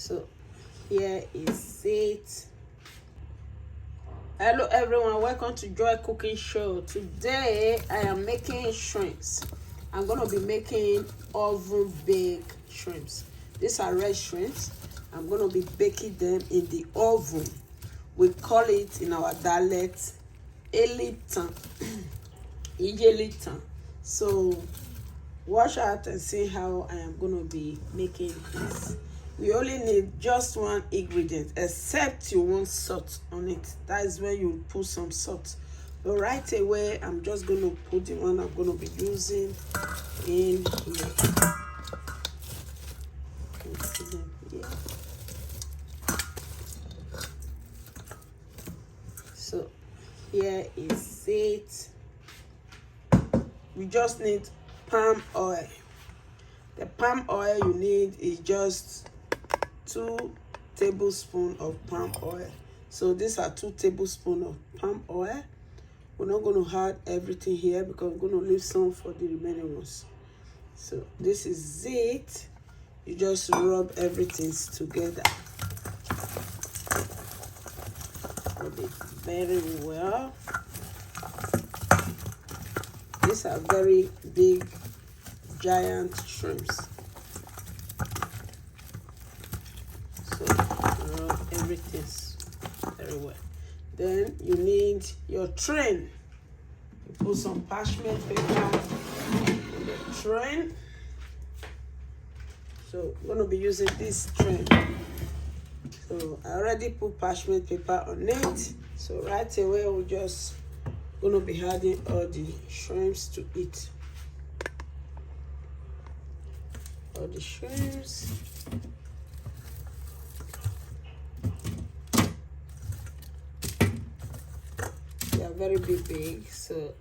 So here is it. Hello everyone, welcome to Joy Cooking Show. Today I am making shrimps. I'm going to be making oven baked shrimps. These are red shrimps. I'm going to be baking them in the oven. We call it in our dialect elitan. Ijelitan. So watch out and see how I am going to be making this. We only need just one ingredient, except you want salt on it. That is when you put some salt. But right away, I'm just going to put the one I'm going to be using in here. You can see them here. So here is it. We just need palm oil. The palm oil you need is just 2 tablespoons of palm oil. So these are 2 tablespoons of palm oil. We're not going to add everything here because we're going to leave some for the remaining ones. So this is it. You just rub everything together. Rub it very well. These are very big, giant shrimps. So rub everything very well. Then you need your train. You put some parchment paper on the train. So I'm going to be using this train. So I already put parchment paper on it. So right away we're just going to be adding all the shrimps to it. All the shrimps. They are very big, so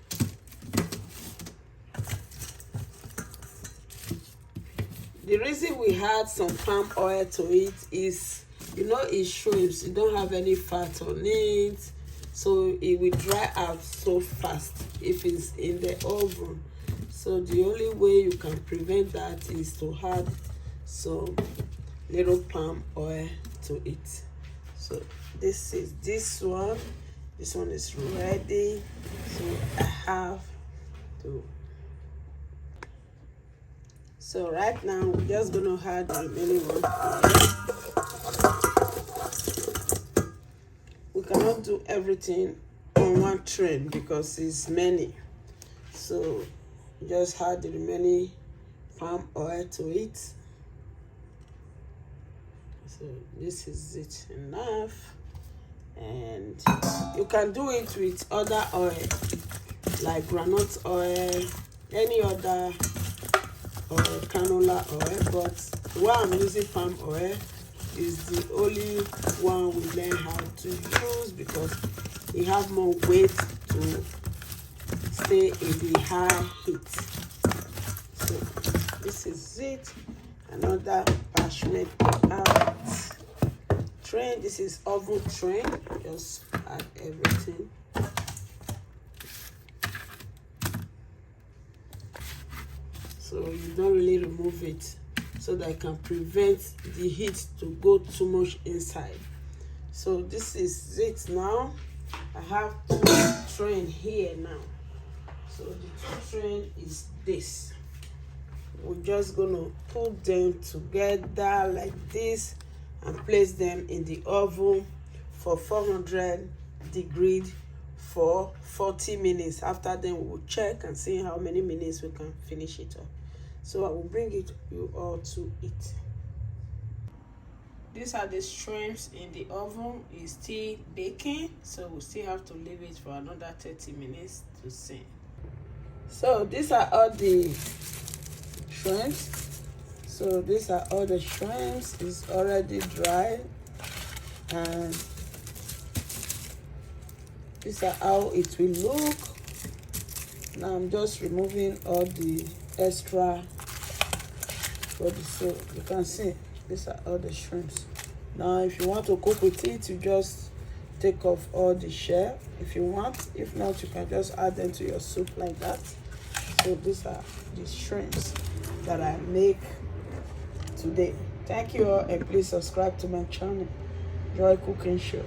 the reason we add some palm oil to it is, you know, it's shrimps, you don't have any fat on it, so it will dry out so fast if it's in the oven. So the only way you can prevent that is to add some little palm oil to it. So this is this one. This one is ready. So I have to. So right now we're just gonna add the remaining one. We cannot do everything on one train because it's many. So just add the remaining palm oil to it. So this is it enough. And you can do it with other oil like groundnut oil, any other oil, canola oil, but why I'm using palm oil is the only one we learn how to use because it has more weight to stay in the high heat. So this is it. Another parchment paper train. This is oven train. Just add everything. So you don't really remove it so that it can prevent the heat to go too much inside. So this is it now. I have 2 train here now. So the 2 train is this. We're just gonna put them together like this and place them in the oven for 400 degrees for 40 minutes. After then we will check and see how many minutes we can finish it up. So I will bring it you all to it. These are the shrimps in the oven. It's still baking, so we still have to leave it for another 30 minutes to sing. So these are all the shrimps. So these are all the shrimps. It's already dry, and these are how it will look. Now I'm just removing all the extra body, so you can see these are all the shrimps. Now if you want to cook with it, you just take off all the shell if you want. If not, you can just add them to your soup like that. So these are the shrimps that I make today. Thank you all, and please subscribe to my channel, Joy Cooking Show.